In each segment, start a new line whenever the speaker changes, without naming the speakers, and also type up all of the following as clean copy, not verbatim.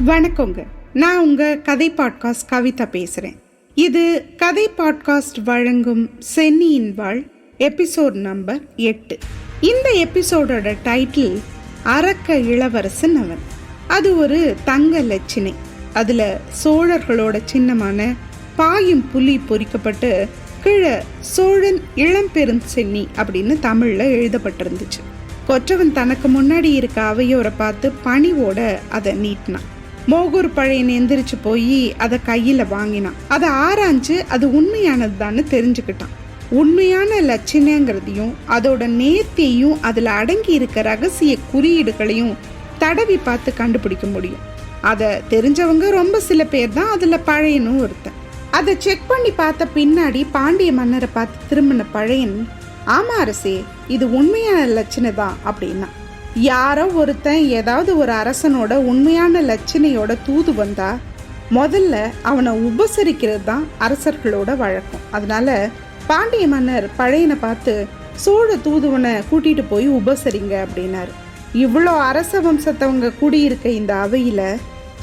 வணக்கங்க. நான் உங்கள் கதை பாட்காஸ்ட் கவிதா பேசுகிறேன். இது கதை பாட்காஸ்ட் வழங்கும் சென்னியின் வாழ் எபிசோட் நம்பர் 8. இந்த எபிசோடோட டைட்டில் அரக்க இளவரசன் அவன். அது ஒரு தங்க லட்சணை. அதில் சோழர்களோட சின்னமான பாயும் புலி பொறிக்கப்பட்டு கீழே சோழன் இளம்பெரும் சென்னி அப்படின்னு தமிழில் எழுதப்பட்டிருந்துச்சு. கொற்றவன் தனக்கு முன்னாடி இருக்க அவையோரை பார்த்து பணிவோட அதை நீட்டினான். மோகூர் பழையன் எந்திரிச்சு போய் அதை கையில் வாங்கினான். அதை ஆராய்ஞ்சு அது உண்மையானது தான்னு தெரிஞ்சுக்கிட்டான். உண்மையான லட்சணங்கிறதையும் அதோட நேர்த்தியையும் அதில் அடங்கி இருக்க ரகசிய குறியீடுகளையும் தடவி பார்த்து கண்டுபிடிக்க முடியும். அதை தெரிஞ்சவங்க ரொம்ப சில பேர் தான், அதில் பழையனும் ஒருத்தன். அதை செக் பண்ணி பார்த்த பின்னாடி பாண்டிய மன்னரை பார்த்து திரும்பின பழையன், ஆமா அரசே, இது உண்மையான லட்சணை தான் அப்படின்னா. யாரோ ஒருத்தன் ஏதாவது ஒரு அரசனோட உண்மையான லட்சணையோட தூது வந்தா முதல்ல அவனை உபசரிக்கிறது தான் அரசர்களோட வழக்கம். அதனால பாண்டிய மன்னர் பழையனை பார்த்து, சோழ தூதுவனை கூட்டிட்டு போய் உபசரிங்க அப்படின்னாரு. இவ்வளோ அரச வம்சத்தவங்க கூடியிருக்க இந்த அவையில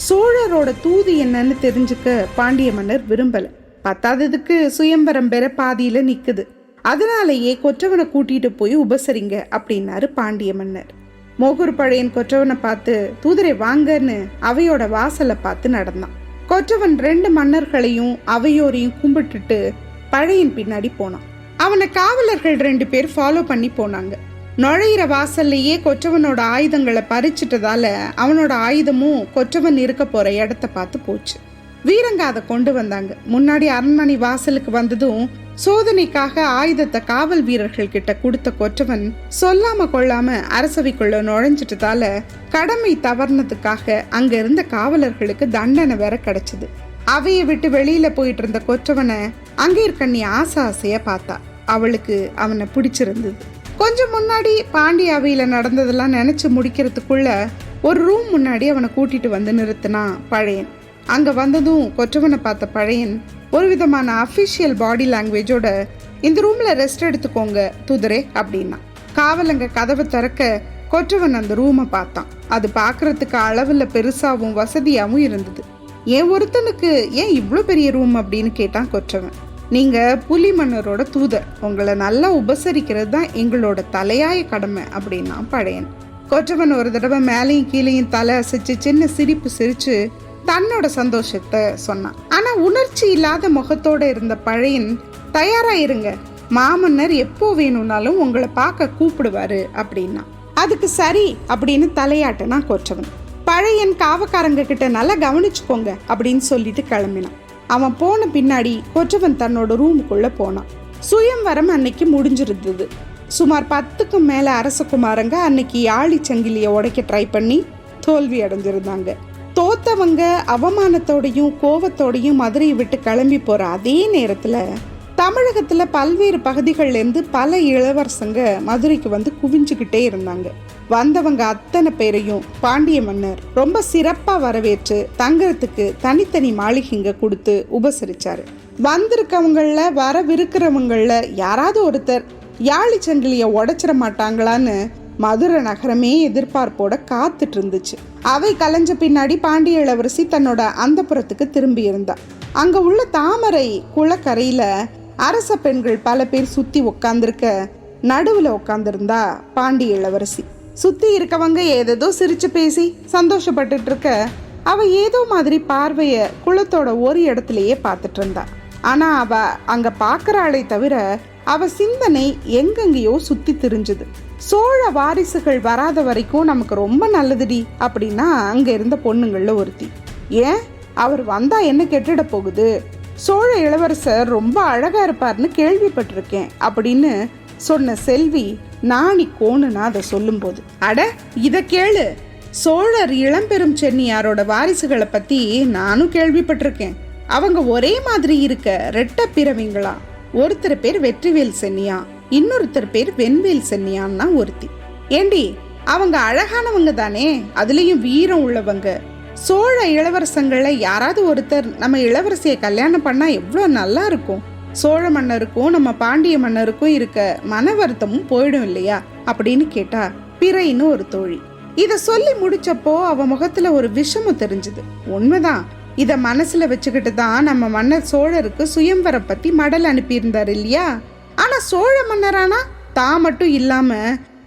சோழரோட தூது என்னன்னு தெரிஞ்சுக்க பாண்டிய மன்னர் விரும்பல. பத்தாததுக்கு சுயம்பரம் பெற பாதியில நிக்குது. அதனாலேயே கொற்றவனை கூட்டிட்டு போய் உபசரிங்க அப்படின்னாரு பாண்டிய மன்னர். மோகூர் பழையன் கொற்றவனை பார்த்து, தூதரை வாங்கன்னு அவையோட வாசலை பார்த்து நடந்தான். கொற்றவன் 2 மன்னர்களையும் அவையோரையும் கும்பிட்டுட்டு பழையன் பின்னாடி போனான். அவனை காவலர்கள் 2 பேர் ஃபாலோ பண்ணி போனாங்க. நுழையிற வாசல்லையே கொற்றவனோட ஆயுதங்களை பறிச்சிட்டதால அவனோட ஆயுதமும் கொற்றவன் இருக்க போற இடத்த பார்த்து போச்சு. வீரங்க அதை கொண்டு வந்தாங்க. முன்னாடி அரண்மனை வாசலுக்கு வந்ததும் சோதனைக்காக ஆயுதத்தை காவல் வீரர்கள் கிட்ட கொடுத்த கொற்றவன் சொல்லாம கொள்ளாம அரசவைக்குள்ள நுழைஞ்சிட்டதால கடமை தவறுனதுக்காக அங்க இருந்த காவலர்களுக்கு தண்டனை வேற கிடைச்சது. அவையை விட்டு வெளியில போயிட்டு இருந்த கொற்றவனை அங்கே இருக்க நீ ஆசையா பார்த்தா. அவளுக்கு அவனை பிடிச்சிருந்தது. கொஞ்சம் முன்னாடி பாண்டிய அவையில நடந்ததெல்லாம் நினைச்சு முடிக்கிறதுக்குள்ள ஒரு ரூம் முன்னாடி அவனை கூட்டிட்டு வந்து நிறுத்தினான் பழையன். அங்க வந்ததும் கொற்றவனை பார்த்த பழையன் ஒரு விதமான அஃபிஷியல் பாடி லாங்குவேஜோட, இந்த ரூம்ல ரெஸ்ட் எடுத்துக்கோங்க தூதரே அப்படின்னா. காவலங்க கதவை திறக்க கொற்றவன் அந்த ரூமை பார்த்தான். அது பார்க்கறதுக்கு அளவுல பெருசாவும் வசதியாகவும் இருந்தது. ஏன் ஒருத்தனுக்கு ஏன் இவ்வளோ பெரிய ரூம் அப்படின்னு கேட்டான் கொற்றவன். நீங்க புலி மன்னரோட தூதர், உங்களை நல்லா உபசரிக்கிறது தான் எங்களோட தலையாய கடமை அப்படின்னா பழையன். கொற்றவன் ஒரு தடவை மேலையும் கீழையும் தலை அசைச்சு சின்ன சிரிப்பு சிரிச்சு தன்னோட சந்தோஷத்தை சொன்னான். ஆனா உணர்ச்சி இல்லாத முகத்தோட இருந்த பழையன், தயாரா இருங்க, மாமன்னர் எப்போ வேணும்னாலும் உங்களை பார்க்க கூப்பிடுவாரு அப்படின்னா. அதுக்கு சரி அப்படின்னு தலையாட்டுனா கொற்றவன். பழையன் காவக்காரங்க கிட்ட நல்லா கவனிச்சுக்கோங்க அப்படின்னு சொல்லிட்டு கிளம்பினான். அவன் போன பின்னாடி கொற்றவன் தன்னோட ரூமுக்குள்ள போனான். சுயம்வரம் அன்னைக்கு முடிஞ்சிருந்தது. சுமார் 10க்கும் மேல அரசகுமாரங்க அன்னைக்கு யாழி சங்கிலியை உடைக்க ட்ரை பண்ணி தோல்வி அடைஞ்சிருந்தாங்க. தோத்தவங்க அவமானத்தோடையும் கோவத்தோடையும் மதுரையை விட்டு கிளம்பி போற அதே நேரத்துல தமிழகத்துல பல்வேறு பகுதிகள்ல இருந்து பல இளவரசங்க மதுரைக்கு வந்து குவிஞ்சுக்கிட்டே இருந்தாங்க. வந்தவங்க அத்தனை பேரையும் பாண்டிய மன்னர் ரொம்ப சிறப்பா வரவேற்று தங்கறதுக்கு தனித்தனி மாளிகைங்க கொடுத்து உபசரிச்சாரு. வந்திருக்கவங்கள வரவிருக்கிறவங்கள யாராவது ஒருத்தர் யாழி சங்கிலிய உடைச்சிட மாட்டாங்களான்னு மதுரை நகரமே எதிர்பார்ப்போட காத்துட்டு இருந்துச்சு. அவை கலைஞ்ச பின்னாடி பாண்டிய இளவரசி தன்னோட அந்தப்புறத்துக்கு திரும்பி இருந்தா. அங்க உள்ள தாமரை குளக்கரையில அரச பெண்கள் பல பேர் சுத்தி உக்காந்துருக்க நடுவுல உக்காந்துருந்தா பாண்டிய இளவரசி. சுத்தி இருக்கவங்க ஏதேதோ சிரிச்சு பேசி சந்தோஷப்பட்டுட்டு இருக்க அவ ஏதோ மாதிரி பார்வைய குளத்தோட ஒரு இடத்துலயே பார்த்துட்டு இருந்தா. ஆனா அவ அங்க பாக்குறாளே தவிர அவ சிந்தனை எங்கெங்கயோ சுத்தி திரிஞ்சுது. சோழ வாரிசுகள் வராத வரைக்கும் நமக்கு ரொம்ப நல்லதுடி அப்படின்னா அங்க இருந்த பொண்ணுங்கள்ல ஒருத்தி. ஏன், அவர் வந்தா என்ன கெட்டுட போகுது, சோழ இளவரசர் ரொம்ப அழகா இருப்பார்னு கேள்விப்பட்டிருக்கேன் அப்படின்னு சொன்ன செல்வி நாணி கோணுனா அதை சொல்லும் போது, அட இத கேளு, சோழர் இளம்பெரும் சென்னியாரோட வாரிசுகளை பத்தி நானும் கேள்விப்பட்டிருக்கேன். அவங்க ஒரே மாதிரி இருக்க ரெட்ட பிறவிங்களா. ஒருத்தர் பேர் வெற்றிவேல் சென்னியா, இன்னொருத்தர் பேர் வெண்வேல் சென்னியான்னா ஒருத்தி. ஏண்டி, அவங்க அழகானவங்க தானே, அதுலயும் வீரம் உள்ளவங்க. சோழ இளவரசங்கள்ல யாராவது ஒருத்தர் நம்ம இளவரசியை கல்யாணம் பண்ணா எவ்வளோ நல்லா இருக்கும். சோழ மன்னருக்கும் நம்ம பாண்டிய மன்னருக்கும் இருக்க மன வருத்தமும் போயிடும் இல்லையா அப்படின்னு கேட்டா பிறைன்னு ஒரு தோழி. இத சொல்லி முடிச்சப்போ அவ முகத்துல ஒரு விஷமும் தெரிஞ்சுது. உண்மைதான், இத மனசுல வச்சுக்கிட்டு தான் நம்ம மன்னர் சோழருக்கு சுயம்வரம் பத்தி மடல் அனுப்பியிருந்தாரு இல்லையா? ஆனா சோழ மன்னரானா தான் மட்டும் இல்லாம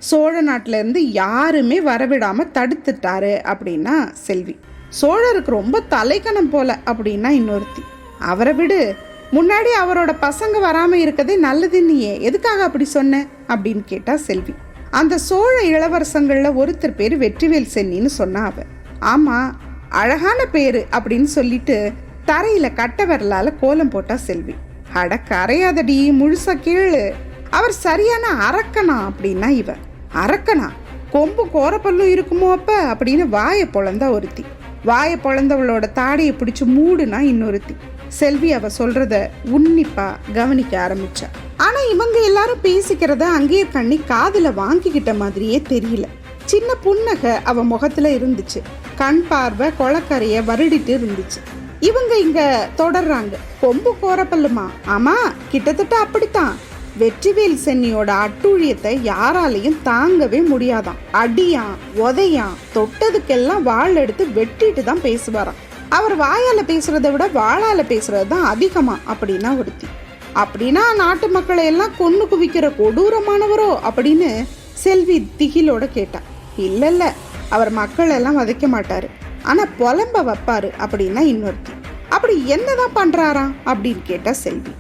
சோழ நாட்டுல இருந்து யாருமே வரவிடாம தடுத்துட்டாரு அப்படின்னா செல்வி. சோழருக்கு ரொம்ப தலைக்கணம் போல அப்படின்னா இன்னொருத்தி. அவரை விடு, முன்னாடி அவரோட பசங்க வராம இருக்கதே நல்லதுன்னியே, எதுக்காக அப்படி சொன்ன அப்படின்னு கேட்டா செல்வி. அந்த சோழ இளவரசங்கள்ல ஒருத்தர் பேரு வெற்றிவேல் சென்னின்னு சொன்னா அவ. ஆமா, அழகான பேரு அப்படின்னு சொல்லிட்டு தரையில கட்ட விரலால கோலம் போட்டா செல்வி. அட கரையாதடி, முழுசா கேளு, அவர் சரியான அரக்கனா அப்படின்னா இவ. அரக்கனா? கொம்பு கோரப்பல்லும் இருக்குமோ அப்ப அப்படின்னு வாயை பொழந்தா ஒருத்தி. வாயை பொழந்தவளோட தாடையை பிடிச்சு மூடுனா இன்னொருத்தி. செல்வி அவ சொல்றத உன்னிப்பா கவனிக்க ஆரம்பிச்சா. ஆனா இவங்க எல்லாரும் பேசிக்கிறத அங்கேயே கண்ணி காதுல வாங்கிக்கிட்ட மாதிரியே தெரியல. சின்ன புன்னகை அவ முகத்துல இருந்துச்சு. கண் பார்வை கொளக்கரைய வருடிட்டு இருந்துச்சு. இவங்க இங்க தொடர்றாங்க. கொம்பு கோரப்பல்லுமா? ஆமா, கிட்டத்தட்ட அப்படித்தான். வெற்றிவேல் சென்னியோட அட்டூழியத்தை யாராலையும் தாங்கவே முடியாதான். அடியான் உதையான், தொட்டதுக்கெல்லாம் வாள் எடுத்து வெட்டிட்டு தான் பேசுவாராம். அவர் வாயால பேசுறதை விட வாளால பேசுறது தான் அதிகமா அப்படின்னா ஒருத்தி. அப்படின்னா நாட்டு மக்களை எல்லாம் கொன்னு குவிக்கிற கொடூரமானவரோ அப்படின்னு செல்வி திகிலோட கேட்டா. இல்ல, அவர் மக்கள் எல்லாம் வதைக்க மாட்டாரு, ஆனா புலம்ப வைப்பாரு அப்படின்னா இன்னொருத்தி. அப்படி என்னதான் பண்றாராம் அப்படின்னு கேட்டா செல்வி.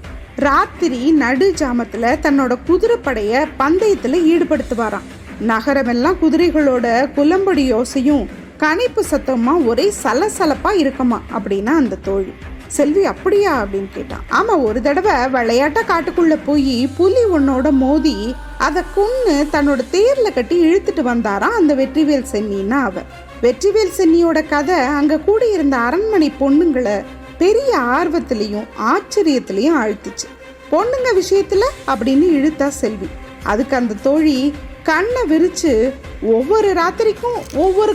ராத்திரி நடு ஜாமத்துல தன்னோட குதிரைப்படைய பந்தயத்துல ஈடுபடுத்துவாராம். நகரமெல்லாம் குதிரைகளோட குலம்படி யோசையும் கணிப்பு சத்தமா ஒரே சலசலப்பா இருக்குமா அப்படின்னா அந்த தோழி. செல்வி அப்படியா அப்படின்னு கேட்டான். ஆமா, ஒரு தடவை விளையாட்ட காட்டுக்குள்ள போய் புலி ஒன்னோட மோதி அதை கொன்னு தன்னோட தேர்ல கட்டி இழுத்துட்டு வந்தாராம் அந்த வெற்றிவேல் சென்னின்னா அவ. வெற்றிவேல் சென்னியோட கதை அங்க கூடி இருந்த அரண்மனை பொண்ணுங்களை பெரிய ஆர்வத்திலையும் ஆச்சரியத்திலையும் ஆழ்த்துச்சு. பொண்ணுங்க விஷயத்துல அப்படின்னு இழுத்தா செல்வி. அதுக்கு அந்த தோழி கண்ணை விரிச்சு ஒவ்வொரு ராத்திரிக்கும் ஒவ்வொரு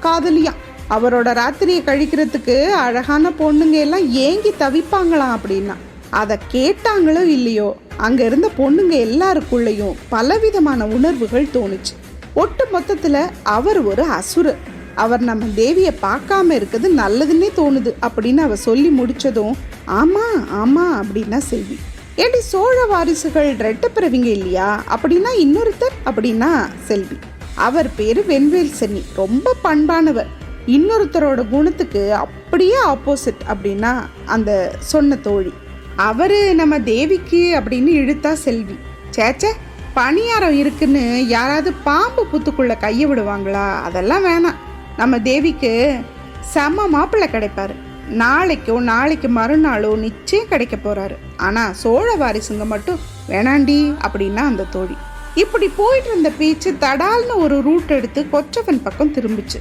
காதலியாம். அவரோட ராத்திரியை கழிக்கிறதுக்கு அழகான பொண்ணுங்க எல்லாம் ஏங்கி தவிப்பாங்களாம் அப்படின்னா. அதை கேட்டாங்களோ இல்லையோ, அங்க இருந்த பொண்ணுங்க எல்லாருக்குள்ளேயும் பலவிதமான உணர்வுகள் தோணுச்சு. ஒட்டு மொத்தத்துல அவர் ஒரு அசுரர். அவர் நம்ம தேவியை பார்க்காம இருக்குது நல்லதுன்னே தோணுது அப்படின்னு அவ சொல்லி முடிச்சதும் ஆமா ஆமா அப்படின்னா செல்வி. ஏடி, சோழ வாரிசுகள் ரெட்டப்பிறவிங்க இல்லையா அப்படின்னா இன்னொருத்தர் அப்படின்னா செல்வி. அவர் பேரு வெண்வேல் சென்னி, ரொம்ப பண்பானவர். இன்னொருத்தரோட குணத்துக்கு அப்படியே ஆப்போசிட் அப்படின்னா அந்த சொன்ன தோழி. அவரு நம்ம தேவிக்கு அப்படின்னு இழுத்தா செல்வி. சேச்சே, பணியாரம் இருக்குன்னு யாராவது பாம்பு புத்துக்குள்ள கைய விடுவாங்களா? அதெல்லாம் வேணாம். நம்ம தேவிக்கு செம்ம மாப்பிள்ளை கிடைப்பாரு. நாளைக்கு மறுநாளோ நிச்சயம் கிடைக்க போறாரு. ஆனா சோழ வாரிசுங்க மட்டும் வேணாண்டி அப்படின்னா அந்த தோழி. இப்படி போயிட்டு இருந்த பேச்சு தடால்னு ஒரு ரூட் எடுத்து கொற்றவன் பக்கம் திரும்பிச்சு.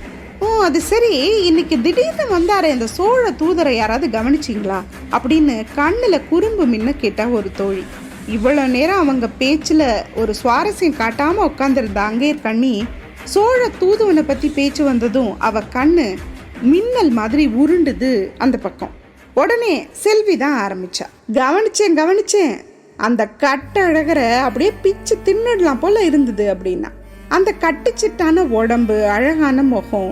அது சரி, இன்னைக்கு திடீர்னு வந்தாரே இந்த சோழ தூதரை யாராவது கவனிச்சிங்களா அப்படின்னு கண்ணுல குறும்பு மின்ன கேட்டா ஒரு தோழி. இவ்வளவு நேரம் அவங்க பேச்சுல ஒரு சுவாரஸ்யம் காட்டாம உட்காந்துருந்த அங்கே கண்ணி சோழ தூதுவனை பத்தி பேச்சு வந்ததும் அவ கண்ணு மின்னல் மாதிரி உருண்டுது அந்த பக்கம். உடனே செல்வி தான் ஆரம்பிச்சா. கவனிச்சேன், அந்த கட்டழகரை அப்படியே பிச்சு தின்னுடலாம் போல இருந்தது அப்படின்னா. அந்த கட்டுச்சிட்டான உடம்பு, அழகான முகம்,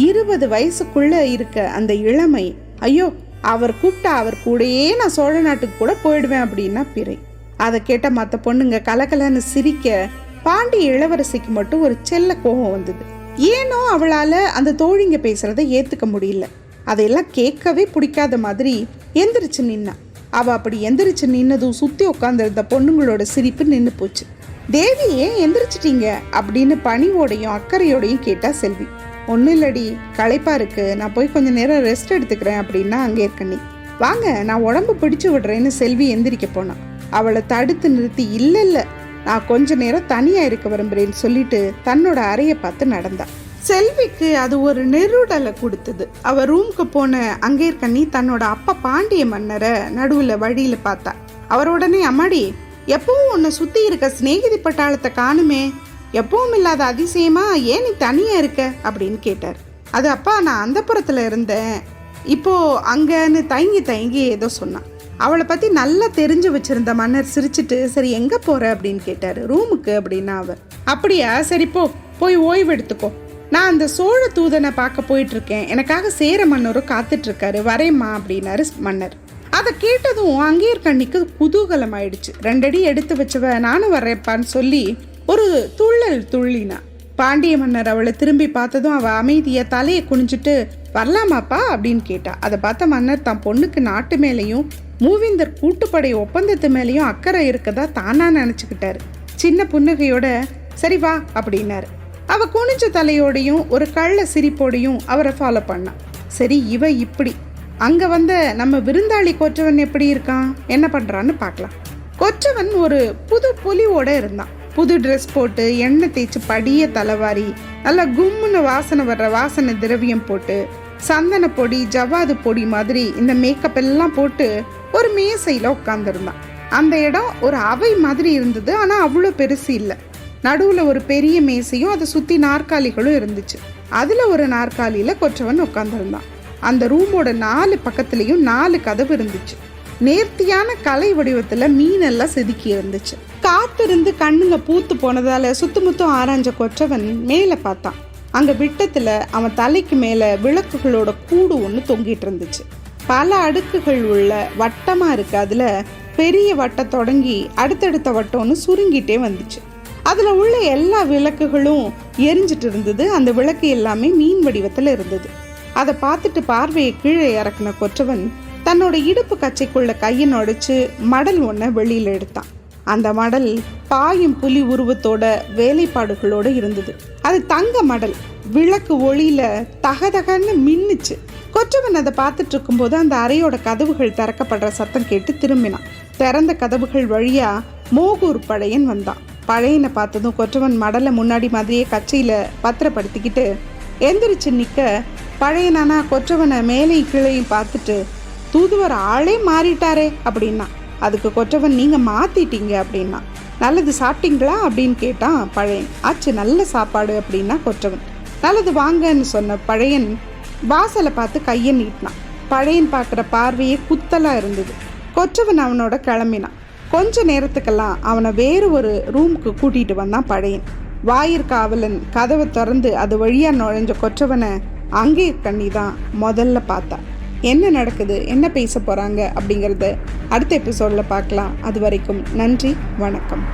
20 வயசுக்குள்ள இருக்க அந்த இளமை, ஐயோ அவர் கூப்பிட்டா அவர் கூடயே நான் சோழ நாட்டுக்கு கூட போயிடுவேன் அப்படின்னா பிறை. அதை கேட்ட மற்ற பொண்ணுங்க கலகலன்னு சிரிக்க பாண்டிய இளவரசிக்கு மட்டும் ஒரு செல்ல கோபம் வந்தது. ஏனோ அவளால அந்த தோழிங்க பேசுறதை ஏத்துக்க முடியல. அதையெல்லாம் கேட்கவே பிடிக்காத மாதிரி எந்திரிச்சு நின்னா. அவ அப்படி எந்திரிச்சு நின்னதும் சுத்தி உட்காந்துருந்த பொண்ணுங்களோட சிரிப்பு நின்று போச்சு. தேவி, ஏன் எந்திரிச்சிட்டீங்க அப்படின்னு பணிவோடையும் அக்கறையோடையும் கேட்டா செல்வி. ஒன்றும் இல்லடி, களைப்பா இருக்கு, நான் போய் கொஞ்ச நேரம் ரெஸ்ட் எடுத்துக்கிறேன் அப்படின்னா அங்கே இருக்கண்ணி. வாங்க, நான் உடம்பு பிடிச்சு விடுறேன்னு செல்வி எந்திரிக்க போனான். அவளை தடுத்து நிறுத்தி இல்ல, நான் கொஞ்ச நேரம் தனியா இருக்க விரும்புறேன்னு சொல்லிட்டு தன்னோட அறையை பார்த்து நடந்தா. செல்விக்கு அது ஒரு நெருடலை கொடுத்தது. அவ ரூமுக்கு போன அங்கேற்கண்ணி தன்னோட அப்பா பாண்டிய மன்னரை நடுவுல வழியில பார்த்தா. அவர் உடனே, அம்மாடி, எப்பவும் உன்னை சுத்தி இருக்க சிநேகிதி பட்டாளத்தை காணுமே, எப்பவும் இல்லாத அதிசயமா ஏன் நீ தனியா இருக்க அப்படின்னு கேட்டார். அது அப்பா, நான் அந்த புறத்துல இருந்தேன், இப்போ அங்கன்னு தயங்கி ஏதோ சொன்னான். அவளை பத்தி நல்லா தெரிஞ்சு வச்சிருந்த மன்னர் சிரிச்சிட்டு, சரி எங்க போற அப்படின்னு கேட்டாரு. ரூமுக்கு அப்படின்னா அவர். அப்படியா, சரி போய் ஓய்வு எடுத்துக்கோ, நான் அந்த சோழ தூதனை பார்க்க போயிட்டு இருக்கேன், எனக்காக சேர மன்னரும் காத்துட்டு இருக்காரு, வரேம்மா அப்படின்னாரு மன்னர். அதை கேட்டதும் அங்கேயர்கண்ணிக்கு குதூகலம் ஆயிடுச்சு. 2 அடி எடுத்து வச்சவ நானும் வர்றேப்பான்னு சொல்லி ஒரு துள்ளல் துள்ளினா. பாண்டிய மன்னர் அவளை திரும்பி பார்த்ததும் அவள் அமைதியை தலையை குனிஞ்சிட்டு வரலாமாப்பா அப்படின்னு கேட்டா. அதை பார்த்த மன்னர் தான் பொண்ணுக்கு நாட்டு மேலேயும் மூவேந்தர் கூட்டுப்படை ஒப்பந்தத்து மேலேயும் அக்கறை இருக்கதா தானா நினச்சிக்கிட்டாரு. சின்ன புன்னகையோட சரி வா அப்படின்னாரு. அவ குனிஞ்ச தலையோடையும் ஒரு கள்ள சிரிப்போடையும் அவரை ஃபாலோ பண்ணான். சரி, இவ இப்படி அங்க வந்த நம்ம விருந்தாளி கொற்றவன் எப்படி இருக்கான், என்ன பண்றான்னு பார்க்கலாம். கொற்றவன் ஒரு புது புலியோட இருந்தான். புது ட்ரெஸ் போட்டு எண்ணெய் தேய்ச்சி படிய தலைவாரி நல்லா கும்முன்னு வாசனை வர்ற வாசனை திரவியம் போட்டு சந்தன பொடி ஜவ்வாது பொடி மாதிரி இந்த மேக்கப் எல்லாம் போட்டு ஒரு மேசையில உட்காந்துருந்தான். அந்த இடம் ஒரு அவை மாதிரி இருந்தது, ஆனா அவ்வளோ பெருசு இல்லை. நடுவுல ஒரு பெரிய மேசையும் அதை சுத்தி நாற்காலிகளும் இருந்துச்சு. அதுல ஒரு நாற்காலியில கொற்றவன் உட்காந்துருந்தான். அந்த ரூமோட 4 பக்கத்துலயும் 4 கதவு இருந்துச்சு. நேர்த்தியான கலை வடிவத்துல மீனெல்லாம் செதுக்கி இருந்துச்சு. காத்திருந்து கண்ணுங்க பூத்து போனதால சுத்துமுத்தும் ஆராய்ஞ்ச கொற்றவன் மேல பார்த்தான். அங்க விட்டத்துல அவன் தலைக்கு மேல விளக்குகளோட கூடு ஒண்ணு தொங்கிட்டு இருந்துச்சு. பல அடுக்குகள் உள்ள வட்டமா இருக்கு. அதுல பெரிய வட்டம் தொடங்கி அடுத்தடுத்த வட்டம்னு சுருங்கிட்டே வந்துச்சு. அதுல உள்ள எல்லா விளக்குகளும் எரிஞ்சிட்டு இருந்தது. அந்த விளக்கு எல்லாமே மீன் வடிவத்துல இருந்தது. அதை பார்த்துட்டு பார்வையை கீழே இறக்குன கொற்றவன் தன்னோட இடுப்பு கச்சைக்குள்ள கையை நுடைச்சு மடல் ஒன்றை வெளியில எடுத்தான். அந்த மடல் பாயும் புலி உருவத்தோட வேலைப்பாடுகளோட இருந்தது. அது தங்க மடல். விளக்கு ஒளியில தகதகன்னு மின்னுச்சு. கொற்றவன் அதை பார்த்துட்டு இருக்கும்போது அந்த அறையோட கதவுகள் திறக்கப்படுற சத்தம் கேட்டு திரும்பினான். திறந்த கதவுகள் வழியா மோகூர் பழையன் வந்தான். பழையனை பார்த்ததும் கொற்றவன் மடலை முன்னாடி மாதிரியே கச்சையில பத்திரப்படுத்திக்கிட்டு எந்திரிச்சு நிற்க, பழையனானா கொற்றவனை மேலையும் கீழையும் பார்த்துட்டு தூதுவர் ஆளே மாறிட்டாரே அப்படின்னா. அதுக்கு கொற்றவன் நீங்க மாத்திட்டீங்க அப்படின்னா. நல்லது சாப்பிட்டீங்களா அப்படின்னு கேட்டான் பழையன். ஆச்சு, நல்ல சாப்பாடு அப்படின்னா கொற்றவன். நல்லது வாங்கன்னு சொன்ன பழையன் வாசலை பார்த்து கையை நீட்டினான். பழையன் பார்க்குற பார்வையே குத்தலா இருந்தது. கொற்றவன் அவனோட கிளம்பினான். கொஞ்ச நேரத்துக்கெல்லாம் அவனை வேறு ஒரு ரூமுக்கு கூட்டிட்டு வந்தான் பழையன். வாயிற்காவலன் கதவை திறந்து அது வழியா நுழைஞ்ச கொற்றவனை அங்கேயர்கண்ணி தான் முதல்ல பார்த்தா. என்ன நடக்குது, என்ன பேச போறாங்க அப்படிங்கிறத அடுத்த எபிசோட்ல பார்க்கலாம். அது வரைக்கும் நன்றி, வணக்கம்.